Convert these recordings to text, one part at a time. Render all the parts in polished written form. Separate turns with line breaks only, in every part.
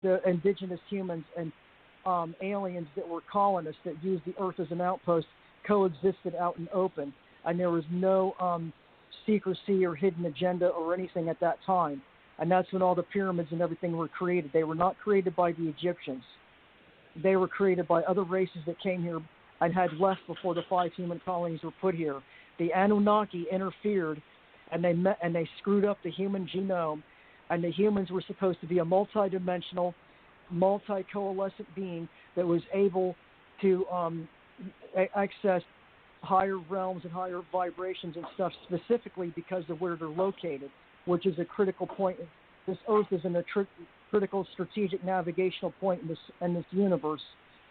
the indigenous humans and aliens that were colonists that used the Earth as an outpost coexisted out in open, and there was no secrecy or hidden agenda or anything at that time. And that's when all the pyramids and everything were created. They were not created by the Egyptians. They were created by other races that came here and had left before the 5 human colonies were put here. The Anunnaki interfered, and they screwed up the human genome, and the humans were supposed to be a multi-dimensional, multi-coalescent being that was able to access higher realms and higher vibrations and stuff, specifically because of where they're located, which is a critical point. This Earth is in a critical strategic navigational point in this universe,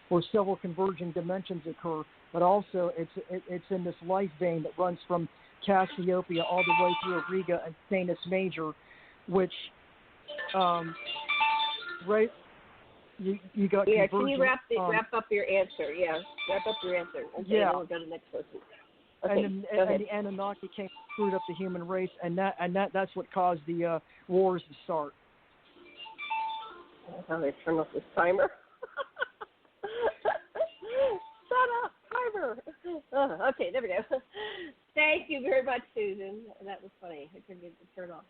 where several converging dimensions occur, but also it's in this life vein that runs from Cassiopeia all the way through Auriga and Canis Major, which right. You got
can you wrap up your answer? Yeah, wrap up your answer. Okay,
yeah.
Then we'll go to the next person. Okay,
and the Anunnaki came, screwed up the human race, and that's what caused the wars to start.
Oh, they turn off this timer. Shut up, timer. Oh, okay, there we go. Thank you very much, Susan. That was funny. I couldn't get it to turn off.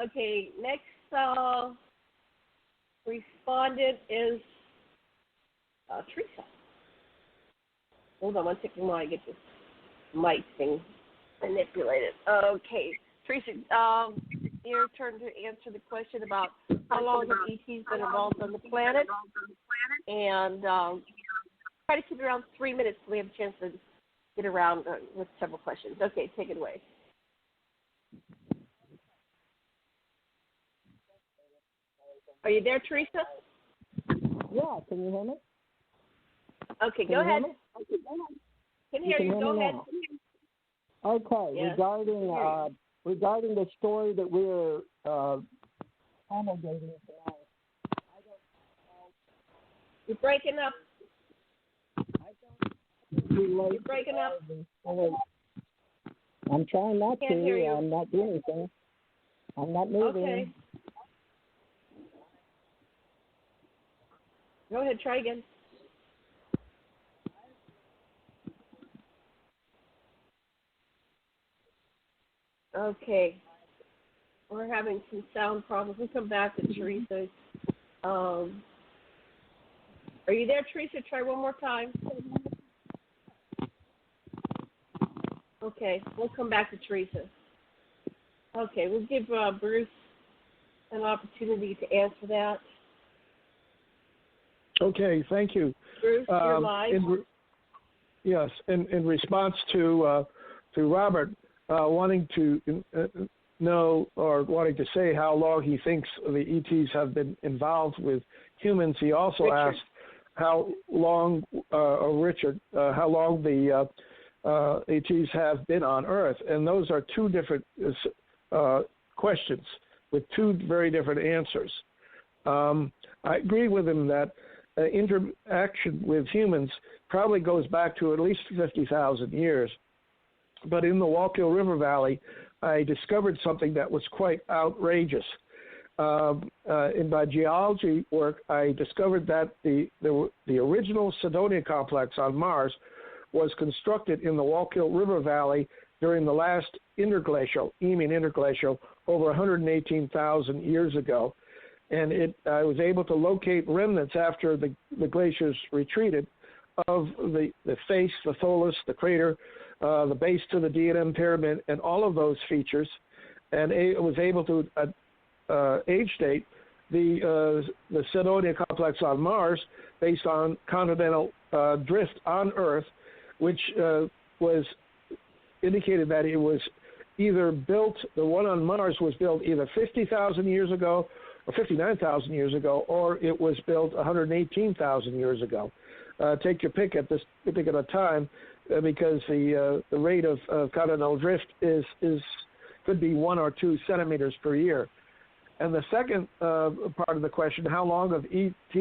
Okay, next respondent is Theresa. Hold on one second while I get this mic thing manipulated. Okay, Theresa, your turn to answer the question about how long have ETs been involved on the planet, and try to keep it around 3 minutes so we have a chance to get around with several questions. Okay, take it away. Are you there, Theresa?
Yeah, can you hear me?
Okay, go ahead. Can hear you. Go ahead.
Okay,
yes.
regarding the story that we're promulgating tonight,
You're breaking up. You're breaking up.
I'm trying not
Can't hear you.
I'm not doing anything. I'm not moving.
Okay. Go ahead, try again. Okay. We're having some sound problems. We'll come back to Theresa. Are you there, Theresa? Try one more time. Okay, we'll come back to Theresa. Okay, we'll give Bruce an opportunity to answer that.
Okay, thank you.
Bruce, you're live.
Yes, in response to Robert wanting to know or wanting to say how long he thinks the ETs have been involved with humans, he also asked how long, Richard, how long the ETs have been on Earth, and those are two different questions with two very different answers. I agree with him that interaction with humans probably goes back to at least 50,000 years. But in the Wallkill River Valley, I discovered something that was quite outrageous. In my geology work, I discovered that the original Cydonia complex on Mars was constructed in the Wallkill River Valley during the last interglacial, Eemian interglacial, over 118,000 years ago. And I was able to locate remnants after the glaciers retreated of the face, the tholus, the crater, the base to the D&M pyramid, and all of those features, and was able to age date the Cydonia complex on Mars based on continental drift on Earth, which was indicated that it was either built, the one on Mars was built either 50,000 years ago or 59,000 years ago, or it was built 118,000 years ago. Take your pick at this particular time, because the rate of continental drift could be 1 or 2 centimeters per year. And the second part of the question, how long has ET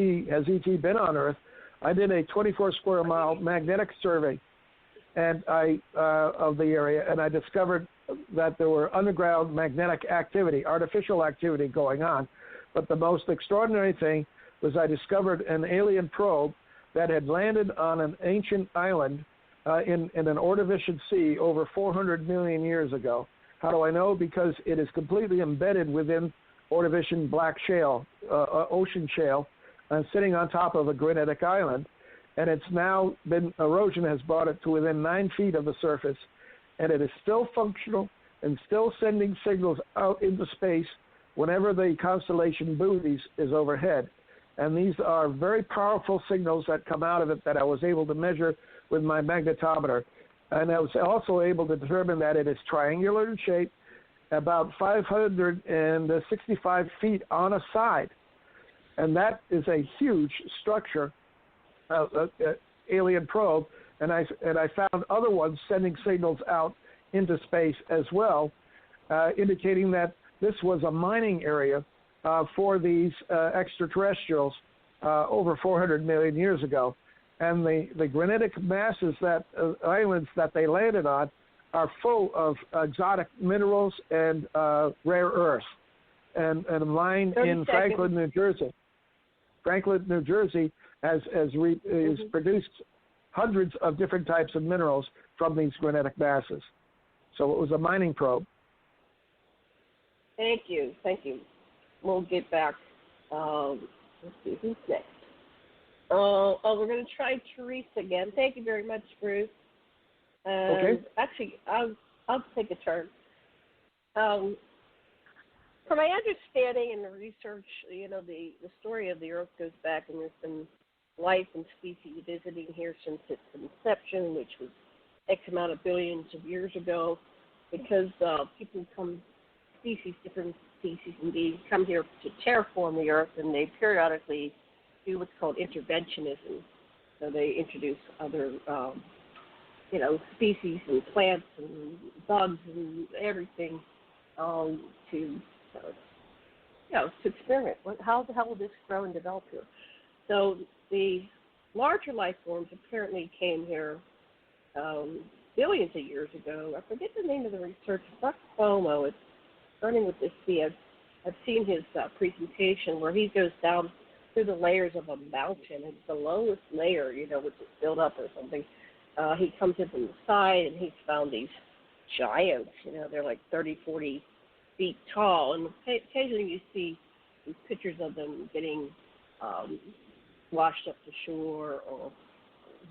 been on Earth? I did a 24 square mile magnetic survey of the area, and I discovered that there were underground magnetic activity, artificial activity going on. But the most extraordinary thing was I discovered an alien probe that had landed on an ancient island in an Ordovician sea over 400 million years ago. How do I know? Because it is completely embedded within Ordovician black shale, ocean shale, sitting on top of a granitic island. And it's now been, erosion has brought it to within 9 feet of the surface, and it is still functional and still sending signals out into space whenever the constellation Bootes is overhead. And these are very powerful signals that come out of it that I was able to measure with my magnetometer. And I was also able to determine that it is triangular in shape, about 565 feet on a side. And that is a huge structure, alien probe. And I found other ones sending signals out into space as well, indicating that this was a mining area for these extraterrestrials over 400 million years ago. And the granitic masses, islands that they landed on, are full of exotic minerals and rare earths. And a mine in Franklin, New Jersey. Franklin, New Jersey has produced hundreds of different types of minerals from these granitic masses. So it was a mining probe.
Thank you. We'll get back. Let's see, who's next? We're going to try Theresa again. Thank you very much, Bruce.
Okay.
Actually, I'll take a turn. From my understanding and the research, the story of the Earth goes back, and there's been life and species visiting here since its inception, which was X amount of billions of years ago, because different species indeed, come here to terraform the Earth, and they periodically do what's called interventionism. So they introduce other, species and plants and bugs and everything to experiment. How the hell will this grow and develop here? So the larger life forms apparently came here billions of years ago. I forget the name of the researcher. Dr. Cuomo. It's starting with this C. I've seen his presentation where he goes down through the layers of a mountain, and the lowest layer, which is built up or something. He comes in from the side, and he's found these giants. They're like 30, 40 feet tall, and occasionally you see these pictures of them getting washed up to shore or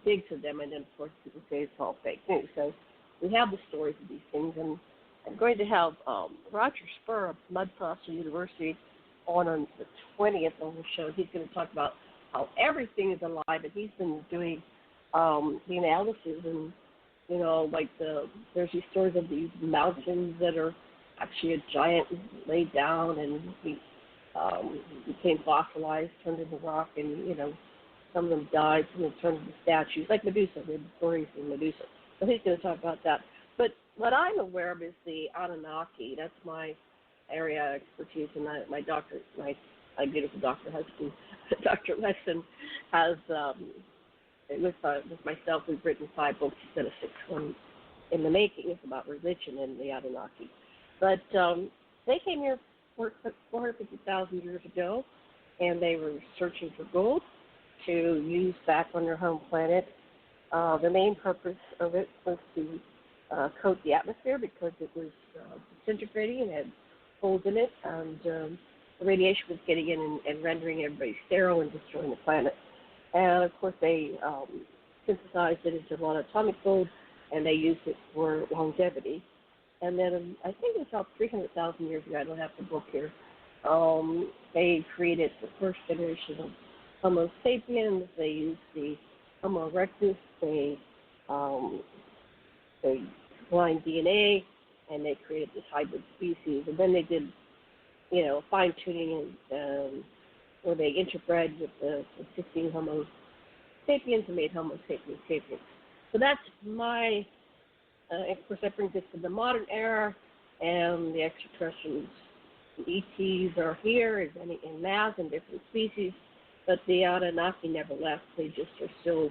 digs of them, and then of course people say it's all fake news. So we have the stories of these things, and I'm going to have Roger Spur of Mud Fossil University on the 20th on the show. He's going to talk about how everything is alive, and he's been doing the analysis, and there's these stories of these mountains that are actually a giant laid down and became fossilized, turned into rock, and some of them died, some of them turned into statues, like Medusa. We have stories of Medusa. So he's going to talk about that. But what I'm aware of is the Anunnaki. That's my area of expertise, and my doctor, my beautiful doctor husband, Dr. Lesson, has with myself. We've written 5 books instead of 6. One in the making. It's about religion and the Anunnaki. But they came here 450,000 years ago, and they were searching for gold to use back on their home planet. The main purpose of it was to coat the atmosphere because it was disintegrating and had holes in it, and the radiation was getting in and rendering everybody sterile and destroying the planet. And of course they synthesized it into a lot of atomic gold, and they used it for longevity. And then I think it was about 300,000 years ago, I don't have the book here, they created the first generation of Homo sapiens. They used the Homo erectus. They combined DNA, and they created this hybrid species. And then they did, fine-tuning where they interbred with the existing Homo sapiens and made Homo sapiens sapiens. So that's my, of course, that brings us to the modern era, and the extraterrestrials, the ETs are here in mass and different species, but the Anunnaki never left. They just are still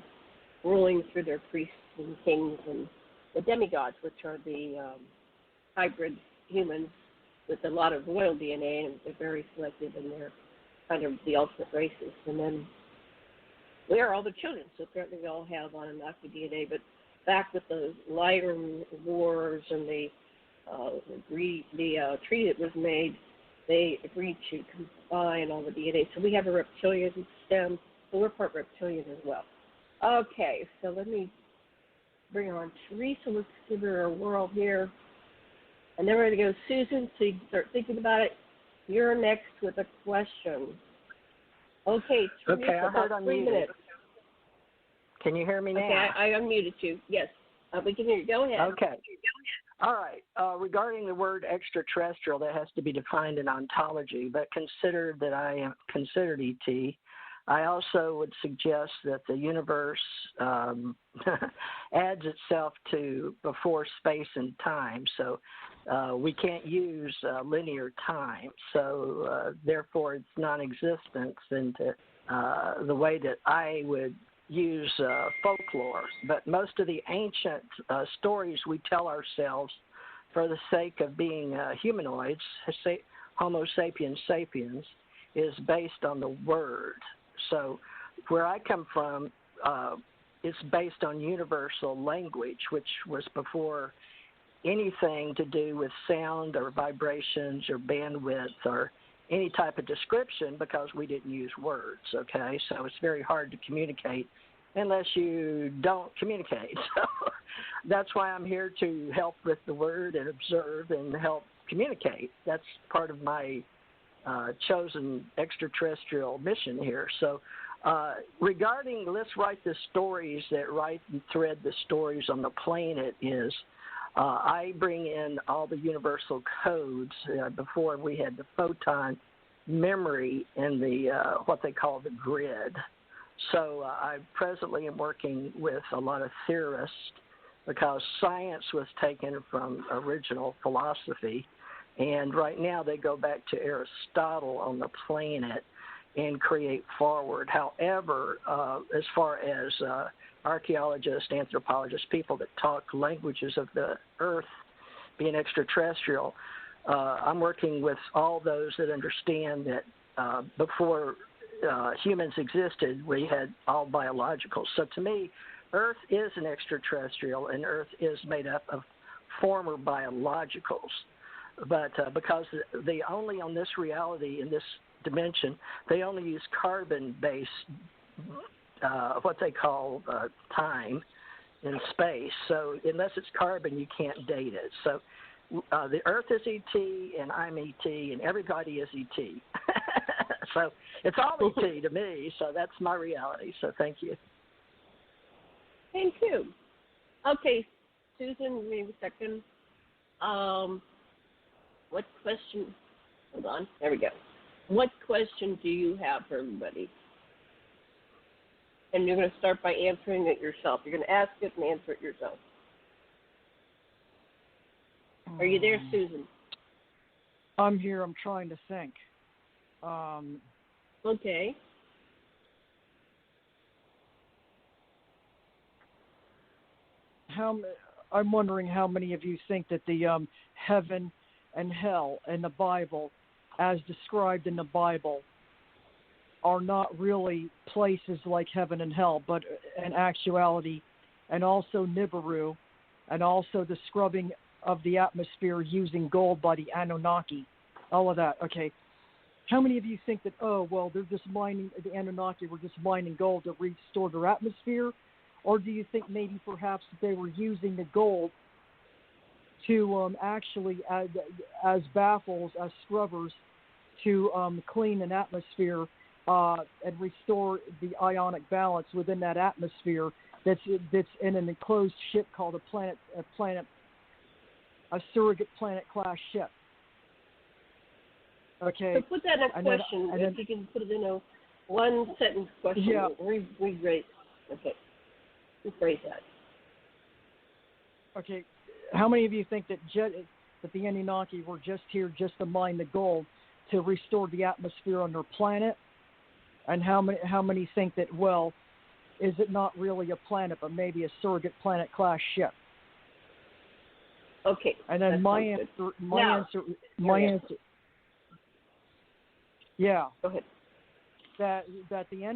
ruling through their priests and kings and the demigods, which are the hybrid humans with a lot of royal DNA, and they're very selective in their kind of the ultimate races. And then we are all the children, so apparently we all have Anunnaki DNA. But back with the lighter wars and the treaty that was made, they agreed to combine all the DNA. So we have a reptilian stem, so we're part reptilian as well. Okay, so let me bring on Theresa. Let's give her a whirl here. And then we're going to go Susan, so you can start thinking about it. You're next with a question. Okay, Theresa,
Okay, I heard
about
unmuted.
3 minutes.
Can you hear me now?
Okay, I unmuted you. Yes, we can hear you. Go ahead.
Okay. All right. Regarding the word extraterrestrial, that has to be defined in ontology, but consider that I am considered ET. I also would suggest that the universe adds itself to before space and time, so we can't use linear time. So therefore, it's non-existence into the way that I would use folklore. But most of the ancient stories we tell ourselves for the sake of being humanoids, Homo sapiens sapiens, is based on the word. So where I come from, it's based on universal language, which was before anything to do with sound or vibrations or bandwidth or any type of description, because we didn't use words, okay? So it's very hard to communicate unless you don't communicate. So that's why I'm here to help with the word and observe and help communicate. That's part of my chosen extraterrestrial mission here. So regarding let's write the stories that write and thread the stories on the planet is I bring in all the universal codes. Before we had the photon memory in the what they call the grid. So I presently am working with a lot of theorists because science was taken from original philosophy. And right now they go back to Aristotle on the planet and create forward. However, as far as archaeologists, anthropologists, people that talk languages of the earth being extraterrestrial, I'm working with all those that understand that before humans existed, we had all biologicals. So to me, Earth is an extraterrestrial, and Earth is made up of former biologicals. But because they only on this reality, in this dimension, they only use carbon-based, what they call time in space. So unless it's carbon, you can't date it. So the Earth is ET, and I'm ET, and everybody is ET. So it's all ET to me, so that's my reality. So thank you.
Thank you. Okay, Susan, wait a second. What question? Hold on. There we go. What question do you have for everybody? And you're going to start by answering it yourself. You're going to ask it and answer it yourself. Are you there, Susan?
I'm here. I'm trying to think.
Okay.
I'm wondering how many of you think that the heaven and hell in the Bible, as described in the Bible, are not really places like heaven and hell, but in actuality, and also Nibiru, and also the scrubbing of the atmosphere using gold by the Anunnaki, all of that. Okay. How many of you think that, oh, well, they're just mining, the Anunnaki were just mining gold to restore their atmosphere? Or do you think maybe perhaps they were using the gold to actually, as baffles, as scrubbers, to clean an atmosphere and restore the ionic balance within that atmosphere that's in an enclosed ship called a surrogate planet class ship? Okay.
So put that in a question. If you can put it in a one sentence question.
Yeah.
Rephrase. Okay. Rephrase that.
Okay. How many of you think that the Anunnaki were just here just to mine the gold to restore the atmosphere on their planet? And how many think that, well, is it not really a planet, but maybe a surrogate planet class ship?
Okay.
And then my answer. Yeah.
Go ahead.
that the